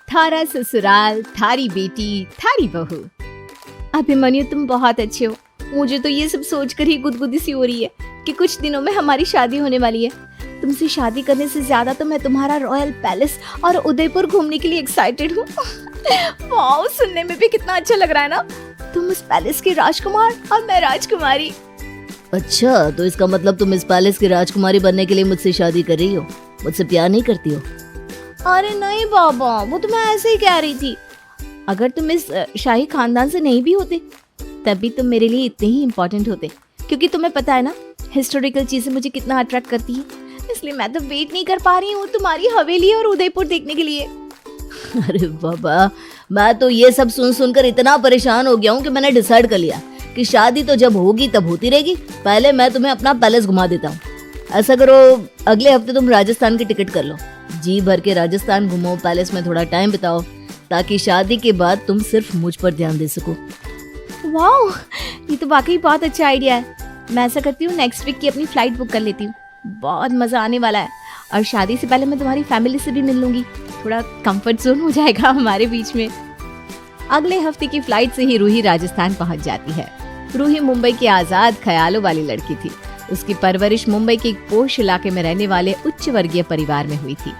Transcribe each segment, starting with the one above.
थारा ससुराल, थारी बेटी, थारी बहू। अभिमन्यु तुम बहुत अच्छे हो। मुझे तो ये सब सोचकर ही गुदगुदी सी हो रही है कि कुछ दिनों में हमारी शादी होने वाली है। तुमसे शादी करने से ज्यादा तो मैं तुम्हारा रॉयल पैलेस और उदयपुर घूमने के लिए एक्साइटेड हूँ। वाओ, सुनने में भी कितना अच्छा लग रहा है ना। तुम उस पैलेस के राजकुमार और मैं राजकुमारी। अच्छा, तो इसका मतलब तुम इस पैलेस की राजकुमारी बनने के लिए मुझसे शादी कर रही हो, मुझसे प्यार नहीं करती हो? अरे नहीं बाबा, वो तो मैं ऐसे ही कह रही थी। अगर तुम इस शाही खानदान से नहीं भी होते तभी तुम मेरे लिए इतने ही इम्पोर्टेंट होते, क्योंकि तुम्हें पता है ना हिस्टोरिकल चीजें मुझे कितना अट्रैक्ट करती है। इसलिए मैं तो वेट नहीं कर पा रही हूँ तुम्हारी हवेली और उदयपुर देखने के लिए। अरे बाबा, मैं तो ये सब सुन सुनकर इतना परेशान हो गया हूँ कि मैंने डिसाइड कर लिया कि शादी तो जब होगी तब होती रहेगी। पहले मैं तुम्हें अपना पैलेस घुमा देता हूँ। ऐसा करो, अगले हफ्ते तुम राजस्थान की टिकट कर लो, जी भर के राजस्थान घूमो, पैलेस में थोड़ा टाइम बिताओ, ताकि शादी के बाद तुम सिर्फ मुझ पर ध्यान दे सको। वाह, ये तो वाकई बहुत अच्छा आइडिया है। मैं ऐसा करती हूँ, नेक्स्ट वीक की अपनी फ्लाइट बुक कर लेती हूँ। बहुत मजा आने वाला है और शादी से पहले मैं तुम्हारी फैमिली से भी मिल लूंगी। थोड़ा कंफर्ट जोन हो जाएगा हमारे बीच में। अगले हफ्ते की फ्लाइट से ही रूही राजस्थान पहुंच जाती है। रूही मुंबई की आजाद ख्यालों वाली लड़की थी। उसकी परवरिश मुंबई के एक पोश इलाके में रहने वाले उच्च वर्गीय परिवार में हुई थी।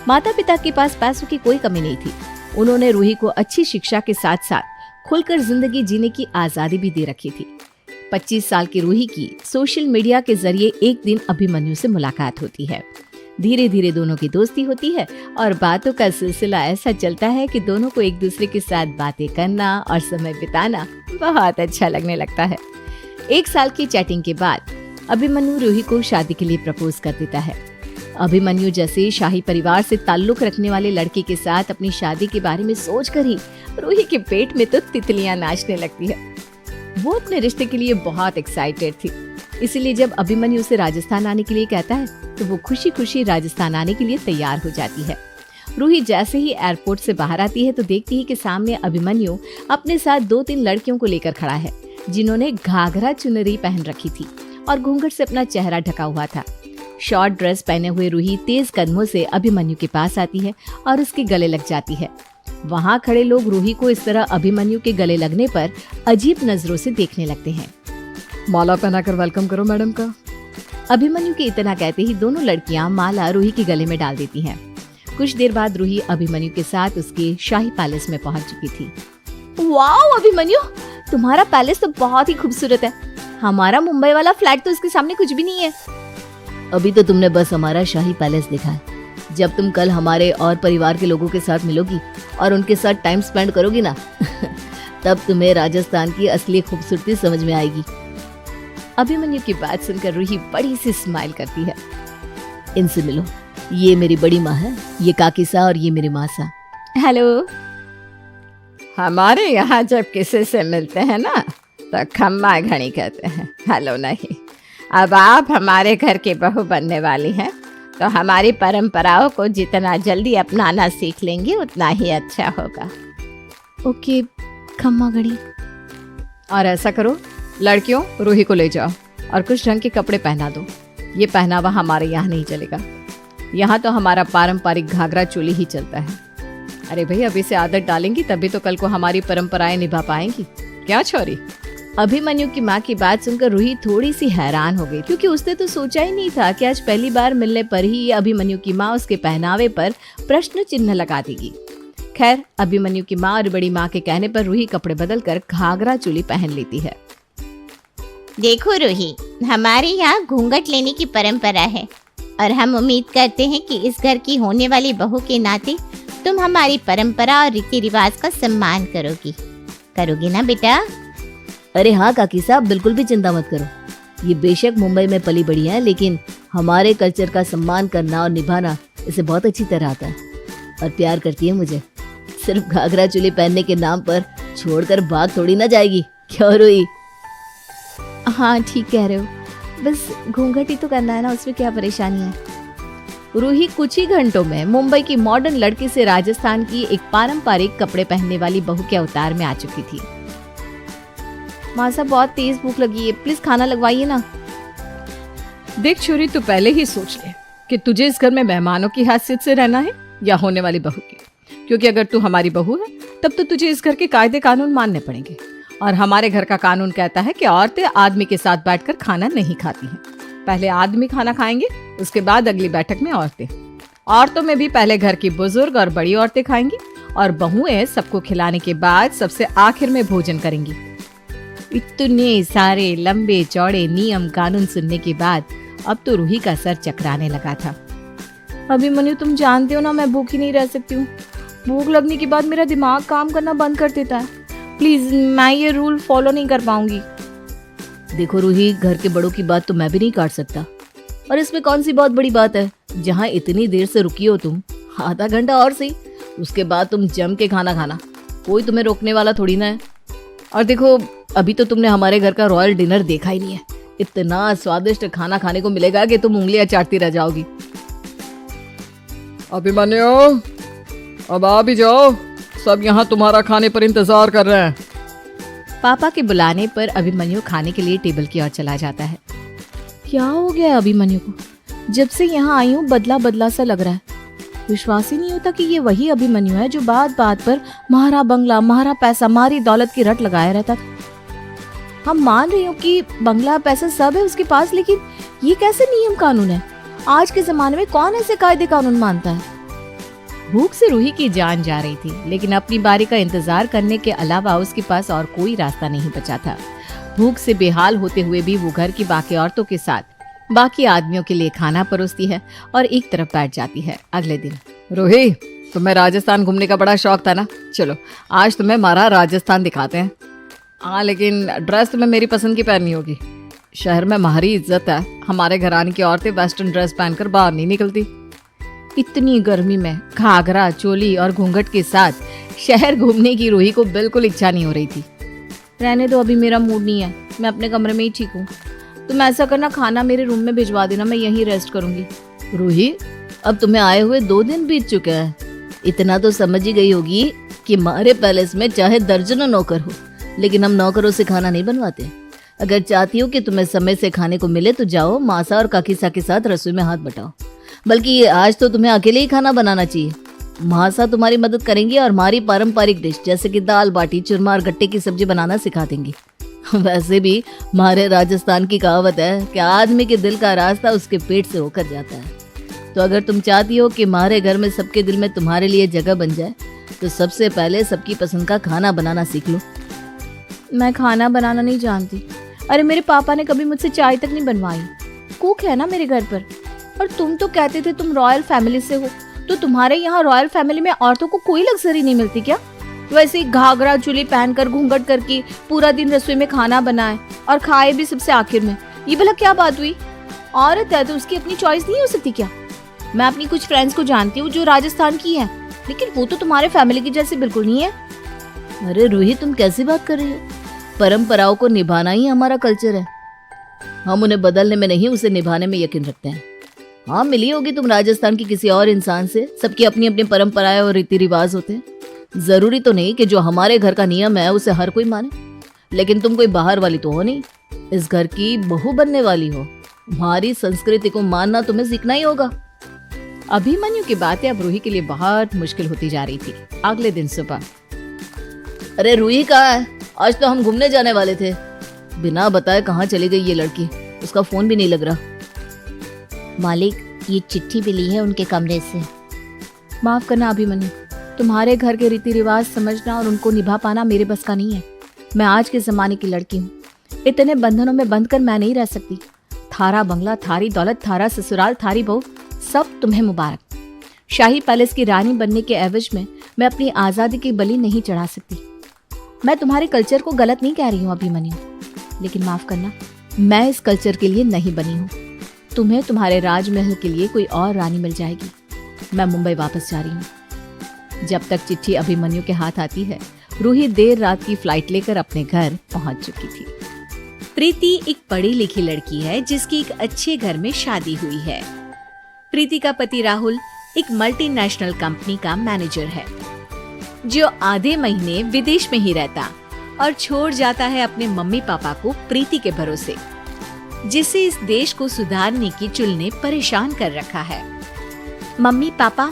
माता पिता के पास पैसों की कोई कमी नहीं थी। उन्होंने रूही को अच्छी शिक्षा के साथ साथ खुलकर जिंदगी जीने की आजादी भी दे रखी थी। 25 साल की रूही की सोशल मीडिया के जरिए एक दिन अभिमन्यु से मुलाकात होती है। धीरे धीरे दोनों की दोस्ती होती है और बातों का सिलसिला ऐसा चलता है कि दोनों को एक दूसरे के साथ बातें करना और समय बिताना बहुत अच्छा लगने लगता है। 1 साल की चैटिंग के बाद अभिमन्यु रूही को शादी के लिए प्रपोज कर देता है। अभिमन्यु जैसे शाही परिवार से ताल्लुक रखने वाले लड़के के साथ अपनी शादी के बारे में सोचकर ही रूही के पेट में तो तितलियां नाचने लगती है। वो अपने रिश्ते के लिए बहुत एक्साइटेड थी, इसीलिए जब अभिमन्यु उसे राजस्थान आने के लिए कहता है तो वो खुशी खुशी राजस्थान आने के लिए तैयार हो जाती है। रूही जैसे ही एयरपोर्ट से बाहर आती है तो देखती है कि सामने अभिमन्यु अपने साथ 2-3 लड़कियों को लेकर खड़ा है, जिन्होंने घाघरा चुनरी पहन रखी थी और घूंघट से अपना चेहरा ढका हुआ था। शॉर्ट ड्रेस पहने हुए रूही तेज कदमों से अभिमन्यु के पास आती है और उसके गले लग जाती है। वहाँ खड़े लोग रूही को इस तरह अभिमन्यु के गले लगने पर अजीब नजरों से देखने लगते हैं। माला पहनाकर वेलकम करो मैडम का। अभिमन्यु के इतना कहते ही दोनों लड़कियां माला रूही के गले में डाल देती हैं। कुछ देर बाद रूही अभिमन्यु के साथ उसके शाही पैलेस में पहुंच चुकी थी। वाओ अभिमन्यु, तुम्हारा पैलेस तो बहुत ही खूबसूरत है। हमारा मुंबई वाला फ्लैट तो इसके सामने कुछ भी नहीं है। अभी तो तुमने बस हमारा शाही पैलेस देखा है। जब तुम कल हमारे और परिवार के लोगों के साथ मिलोगी और उनके साथ टाइम स्पेंड करोगी ना तब तुम्हें राजस्थान की असली खूबसूरती समझ में आएगी। अभिमन्यु की बात सुनकर रूही बड़ी सी स्माइल करती है। इनसे मिलो, ये मेरी बड़ी माँ है, ये काकीसा और ये मेरी माँ सा। हेलो। हमारे यहाँ जब किसी से मिलते हैं ना तो खम्मा घड़ी कहते हैं, हेलो नहीं। अब आप हमारे घर की बहू बनने वाली हैं तो हमारी परंपराओं को जितना जल्दी अपनाना सीख लेंगी उतना ही अच्छा होगा। ओके खम्मा घड़ी। और ऐसा करो, लड़कियों रूही को ले जाओ और कुछ ढंग के कपड़े पहना दो। ये पहनावा हमारे यहाँ नहीं चलेगा। यहाँ तो हमारा पारंपरिक घाघरा चोली ही चलता है। अरे भाई, अभी से आदत डालेंगी तभी तो कल को हमारी परंपराएं निभा पाएंगी। क्या छोरी? अभिमन्यु की माँ की बात सुनकर रूही थोड़ी सी हैरान हो गई, क्योंकि उसने तो सोचा ही नहीं था कि आज पहली बार मिलने पर ही अभिमन्यु की माँ उसके पहनावे पर प्रश्न चिन्ह लगा देगी। खैर, अभिमन्यु की माँ और बड़ी माँ के कहने पर रूही कपड़े बदलकर घाघरा चोली पहन लेती है। देखो रूही, हमारे यहाँ घूंघट लेने की परंपरा है और हम उम्मीद करते हैं कि इस घर की होने वाली बहू के नाते तुम हमारी परंपरा और रीति रिवाज का सम्मान करोगी ना बेटा? अरे हाँ काकी साहब, बिल्कुल भी चिंता मत करो। ये बेशक मुंबई में पली बड़ी है, लेकिन हमारे कल्चर का सम्मान करना और निभाना इसे बहुत अच्छी तरह आता है और प्यार करती है मुझे। सिर्फ घाघरा चोली पहनने के नाम पर छोड़कर भाग थोड़ी ना जाएगी। क्यों रोई? हाँ ठीक कह रहे हो, बस घूंघट ही तो करना है ना, उसमें क्या परेशानी है। रूही कुछ ही घंटों में मुंबई की मॉडर्न लड़की से राजस्थान की एक पारंपरिक कपड़े पहनने वाली बहू के अवतार में आ चुकी थी। माँ साहब, बहुत तेज भूख लगी है, प्लीज खाना लगवाइए ना। देख छोरी, तू पहले ही सोच ले कि तुझे इस घर में मेहमानों की हैसियत से रहना है या होने वाली बहू की। क्योंकि अगर तू हमारी बहू है तब तो तुझे इस घर के कायदे कानून मानने पड़ेंगे। और हमारे घर का कानून कहता है कि औरतें आदमी के साथ बैठकर खाना नहीं खाती हैं। पहले आदमी खाना खाएंगे, उसके बाद अगली बैठक में औरतें। औरतों में भी पहले घर की बुजुर्ग और बड़ी औरतें खाएंगी और बहुएं सबको खिलाने के बाद सबसे आखिर में भोजन करेंगी। इतने सारे लंबे चौड़े नियम कानून सुनने के बाद अब तो रूही का सर चकराने लगा था। अभिमन्यु, तुम जानते हो ना मैं भूखी नहीं रह सकती हूँ। भूख लगने के बाद मेरा दिमाग काम करना बंद कर देता है। प्लीज, मैं ये रूल फॉलो नहीं कर पाऊंगी। देखो रूही, घर के बड़ों की बात तो मैं भी नहीं काट सकता, और इसमें कौन सी बहुत बड़ी बात है। जहाँ इतनी देर से रुकी हो तुम, आधा घंटा और सही, उसके बाद तुम जम के खाना खाना, कोई तुम्हें रोकने वाला थोड़ी ना है। और देखो, अभी तो तुमने हमारे घर का रॉयल डिनर देखा ही नहीं है। इतना स्वादिष्ट खाना खाने को मिलेगा कि तुम उंगलियां चाटती रह जाओगी। अभिमन्यु, अब आ भी जाओ, सब यहाँ तुम्हारा खाने पर इंतजार कर रहे हैं। पापा के बुलाने पर अभिमन्यु खाने के लिए टेबल की ओर चला जाता है। क्या हो गया है अभिमन्यु को? जब से यहाँ आई हूँ बदला बदला सा लग रहा है। विश्वास ही नहीं होता कि ये वही अभिमन्यु है जो बात बात पर महारा बंगला, महारा पैसा, मारी दौलत की रट लगाया रहता था। हम मान रही हूँ कि बंगला पैसा सब है उसके पास, लेकिन ये कैसे नियम कानून है? आज के जमाने में कौन ऐसे कायदे कानून मानता है? भूख से रूही की जान जा रही थी, लेकिन अपनी बारी का इंतजार करने के अलावा उसके पास और कोई रास्ता नहीं बचा था। भूख से बेहाल होते हुए भी वो घर की बाकी औरतों के साथ बाकी आदमियों के लिए खाना परोसती है और एक तरफ बैठ जाती है। अगले दिन, रूही, तुम्हें राजस्थान घूमने का बड़ा शौक था ना, चलो आज तुम्हें हमारा राजस्थान दिखाते हैं। हाँ, लेकिन ड्रेस तुम्हें मेरी पसंद की पहननी होगी। शहर में हमारी इज्जत है, हमारे घराने की औरतें वेस्टर्न ड्रेस पहनकर बाहर नहीं निकलती। इतनी गर्मी में घाघरा, चोली और घूंघट के साथ शहर घूमने की रूही को बिल्कुल इच्छा नहीं हो रही थी। रहने दो, अभी मेरा मूड नहीं है, मैं अपने कमरे में ही ठीक हूँ। तुम ऐसा करना, खाना मेरे रूम में भिजवा देना, मैं यहीं रेस्ट करूंगी। रूही, अब तुम्हें आए हुए 2 दिन बीत चुके हैं। इतना तो समझ ही गई होगी कि हमारे पैलेस में चाहे दर्जनों नौकर हो, लेकिन हम नौकरों से खाना नहीं बनवाते। अगर चाहती हो कि तुम्हें समय से खाने को मिले तो जाओ मासा और काकीसा के साथ रसोई में हाथ बटाओ। बल्कि आज तो तुम्हें अकेले ही खाना बनाना चाहिए। मासा तुम्हारी मदद करेंगी और हमारी पारंपरिक डिश जैसे कि दाल बाटी, चूरमा और गट्टे की सब्जी बनाना सिखा देंगी। वैसे भी हमारे राजस्थान की कहावत है कि आदमी के दिल का रास्ता उसके पेट से होकर जाता है। तो अगर तुम चाहती हो कि हमारे घर में सबके दिल में तुम्हारे लिए जगह बन जाए तो सबसे पहले सबकी पसंद का खाना बनाना सीख लो। मैं खाना बनाना नहीं जानती। अरे मेरे पापा ने कभी मुझसे चाय तक नहीं बनवाई। कुक है ना मेरे घर पर। और तुम तो कहते थे तुम रॉयल फैमिली से हो, तो तुम्हारे यहाँ रॉयल फैमिली में औरतों को कोई लग्जरी नहीं मिलती क्या? वैसे ही घाघरा चोली पहनकर घूंघट करके पूरा दिन रसोई में खाना बनाए और खाए भी सबसे आखिर में। ये भला क्या बात हुई? औरत है तो उसकी अपनी चॉइस नहीं हो सकती क्या? मैं अपनी कुछ फ्रेंड्स को जानती हूँ जो राजस्थान की है, लेकिन वो तो तुम्हारे फैमिली की जैसे बिल्कुल नहीं है। अरे रूही, तुम कैसी बात कर रही हो? परंपराओं को निभाना ही हमारा कल्चर है। हम उन्हें बदलने में नहीं, उसे निभाने में यकीन रखते हैं। हाँ, मिली होगी तुम राजस्थान की किसी और इंसान से, सबकी अपनी अपनी परंपराएं और रीति रिवाज होते हैं। जरूरी तो नहीं कि जो हमारे घर का नियम है उसे हर कोई माने, लेकिन तुम कोई बाहर वाली तो हो नहीं, इस घर की बहू बनने वाली हो। हमारी संस्कृति को मानना तुम्हें सीखना ही होगा। अभिमन्यु की बातें अब रूही के लिए बहुत मुश्किल होती जा रही थी। अगले दिन सुबह, अरे रूही कहाँ है? आज तो हम घूमने जाने वाले थे। बिना बताए कहाँ चली गई ये लड़की? उसका फोन भी नहीं लग रहा। मालिक, ये चिट्ठी मिली है उनके कमरे से। माफ करना अभिमन्यु, तुम्हारे घर के रीति रिवाज समझना और उनको निभा पाना मेरे बस का नहीं है। मैं आज के जमाने की लड़की हूँ, इतने बंधनों में बंध कर मैं नहीं रह सकती। थारा बंगला, थारी दौलत, थारा ससुराल, थारी बहू, सब तुम्हें मुबारक। शाही पैलेस की रानी बनने के एवज में मैं अपनी आज़ादी की बलि नहीं चढ़ा सकती। मैं तुम्हारे कल्चर को गलत नहीं कह रही हूँ अभिमन्यु, लेकिन माफ करना, मैं इस कल्चर के लिए नहीं बनी हूँ। तुम्हें तुम्हारे राजमहल के लिए कोई और रानी मिल जाएगी। मैं मुंबई वापस जा रही हूँ। जब तक चिट्ठी अभिमन्यु के हाथ आती है, रूही देर रात की फ्लाइट लेकर अपने घर पहुंच चुकी थी। प्रीति एक पढ़ी लिखी लड़की है जिसकी एक अच्छे घर में शादी हुई है। प्रीति का पति राहुल एक मल्टीनेशनल कंपनी का मैनेजर है, जो आधे महीने विदेश में ही रहता और छोड़ जाता है अपने मम्मी पापा को प्रीति के भरोसे, जिसे इस देश को सुधारने की चुल ने परेशान कर रखा है। मम्मी पापा,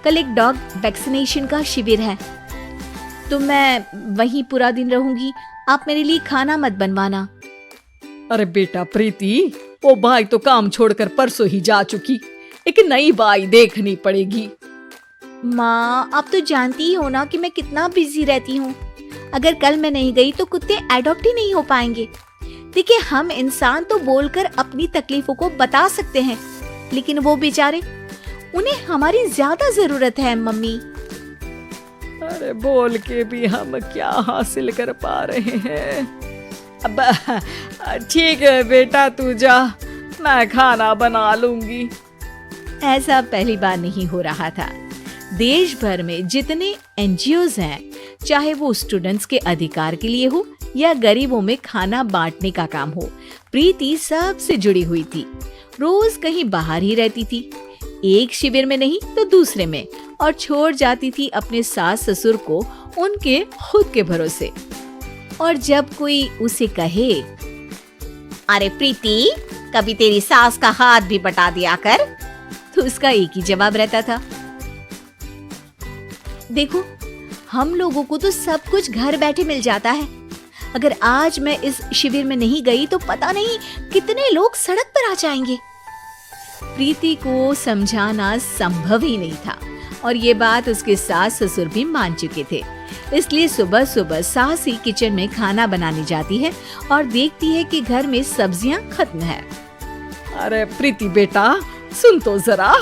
कल एक डॉग वैक्सीनेशन का शिविर है, तो मैं वहीं पूरा दिन रहूंगी। आप मेरे लिए खाना मत बनवाना। अरे बेटा प्रीति, वो बाई तो काम छोड़कर परसों ही जा चुकी, एक नई बाई देखनी पड़ेगी। माँ, आप तो जानती ही हो ना कि मैं कितना बिजी रहती हूँ। अगर कल मैं नहीं गई तो कुत्ते एडॉप्ट ही नहीं हो पाएंगे। देखिए, हम इंसान तो बोलकर अपनी तकलीफों को बता सकते हैं, लेकिन वो बेचारे, उन्हें हमारी ज्यादा जरूरत है मम्मी। अरे बोल के भी हम क्या हासिल कर पा रहे हैं। अब ठीक है बेटा, तू जा, मैं खाना बना लूंगी। ऐसा पहली बार नहीं हो रहा था। देश भर में जितने एनजीओज हैं, चाहे वो स्टूडेंट्स के अधिकार के लिए हो या गरीबों में खाना बांटने का काम हो, प्रीति सबसे जुड़ी हुई थी। रोज कहीं बाहर ही रहती थी, एक शिविर में नहीं तो दूसरे में, और छोड़ जाती थी अपने सास ससुर को उनके खुद के भरोसे। और जब कोई उसे कहे, अरे प्रीति, कभी तेरी सास का हाथ भी बटा दिया कर, तो उसका एक ही जवाब रहता था, देखो, हम लोगों को तो सब कुछ घर बैठे मिल जाता है। अगर आज मैं इस शिविर में नहीं गई तो पता नहीं कितने लोग सड़क पर आ जाएंगे। प्रीति को समझाना संभव ही नहीं था, और ये बात उसके सास ससुर भी मान चुके थे। इसलिए सुबह सुबह सास ही किचन में खाना बनाने जाती है और देखती है कि घर में सब्जियां खत्म है। अरे प्रीति बेटा, सुन तो जरा।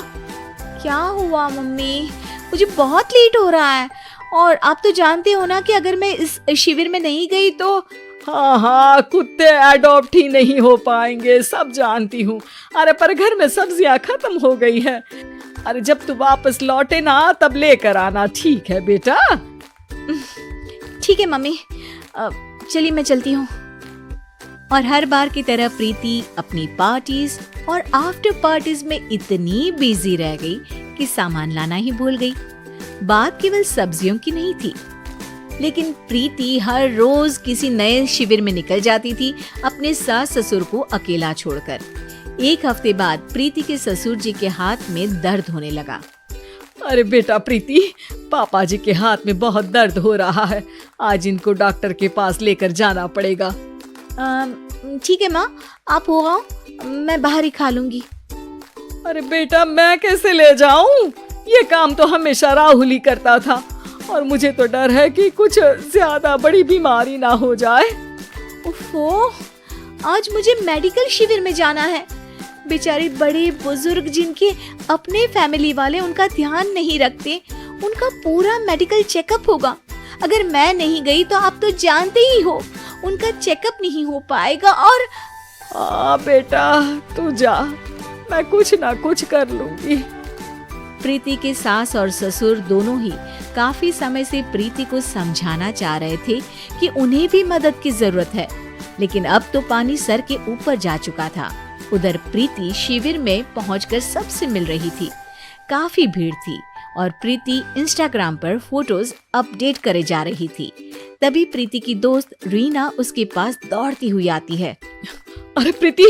क्या हुआ मम्मी? मुझे बहुत लेट हो रहा है, और आप तो जानते हो ना कि अगर मैं इस शिविर में नहीं गई तो। हाँ, कुत्ते एडॉप्ट ही नहीं हो पाएंगे, सब जानती हूँ। अरे पर घर में सब्जियां खत्म हो गई है। अरे जब तू वापस लौटे ना तब लेकर आना, ठीक है बेटा? ठीक है मम्मी, चलिए मैं चलती हूँ। और हर बार की तरह प्रीति अपनी पार्टीज और आफ्टर पार्टीज में इतनी बिजी रह गई कि सामान लाना ही भूल गई। बात केवल सब्जियों की नहीं थी, लेकिन प्रीति हर रोज किसी नए शिविर में निकल जाती थी, अपने सास ससुर को अकेला छोड़कर। एक हफ्ते बाद प्रीति के ससुर जी के हाथ में दर्द होने लगा। अरे बेटा प्रीति, पापा जी के हाथ में बहुत दर्द हो रहा है, आज इनको डॉक्टर के पास लेकर जाना पड़ेगा। ठीक है माँ, आप हो आओ, मैं बाहर ही खा लूंगी। अरे बेटा, मैं कैसे ले जाऊं? ये काम तो हमेशा राहुल ही करता था, और मुझे तो डर है कि कुछ ज्यादा बड़ी बीमारी ना हो जाए। ओफो, आज मुझे मेडिकल शिविर में जाना है। बेचारे बड़े बुजुर्ग जिनके अपने फैमिली वाले उनका ध्यान नहीं रखते, उनका पूरा मेडिकल चेकअप होगा। अगर मैं नहीं गई तो आप तो जानते ही हो, उनका चेकअप नहीं हो पाएगा। और हाँ बेटा, तू जा, मैं कुछ ना कुछ कर लूंगी। प्रीति के सास और ससुर दोनों ही काफी समय से प्रीति को समझाना चाह रहे थे कि उन्हें भी मदद की जरूरत है, लेकिन अब तो पानी सर के ऊपर जा चुका था। उधर प्रीति शिविर में पहुंचकर सबसे मिल रही थी। काफी भीड़ थी और प्रीति इंस्टाग्राम पर फोटोज अपडेट करे जा रही थी। तभी प्रीति की दोस्त रीना उसके पास दौड़ती हुई आती है। अरे प्रीति,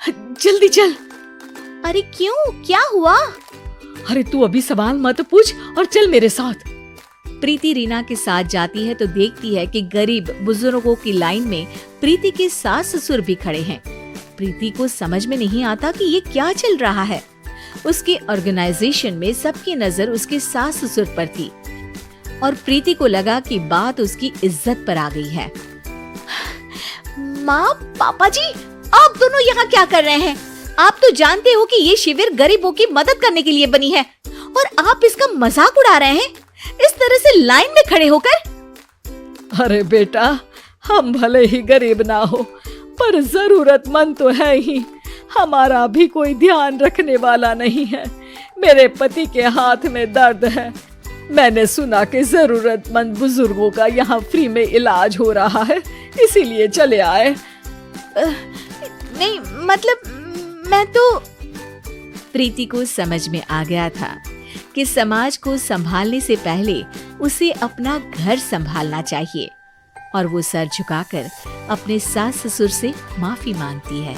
जल्दी चल। अरे क्यों, क्या हुआ? अरे तू अभी सवाल मत पूछ और चल मेरे साथ। प्रीति रीना के साथ जाती है तो देखती है कि गरीब बुजुर्गों की लाइन में प्रीति के सास ससुर भी खड़े हैं। प्रीति को समझ में नहीं आता कि ये क्या चल रहा है। उसके ऑर्गेनाइजेशन में सबकी नजर उसके सास ससुर पर थी, और प्रीति को लगा कि बात उसकी इज्जत पर आ गई है। माँ, पापा जी, आप दोनों यहाँ क्या कर रहे हैं? आप तो जानते हो कि ये शिविर गरीबों की मदद करने के लिए बनी है, और आप इसका मजाक उड़ा रहे हैं इस तरह से लाइन में खड़े होकर। अरे बेटा, हम भले ही गरीब ना हो, पर जरूरतमंद तो है ही। हमारा भी कोई ध्यान रखने वाला नहीं है। मेरे पति के हाथ में दर्द है। मैंने सुना कि जरूरतमंद बुजुर्गों का यहाँ फ्री में इलाज हो रहा है, इसीलिए चले आए। नहीं, मतलब मैं तो। प्रीति को समझ में आ गया था कि समाज को संभालने से पहले उसे अपना घर संभालना चाहिए, और वो सर झुकाकर अपने सास ससुर से माफी मांगती है।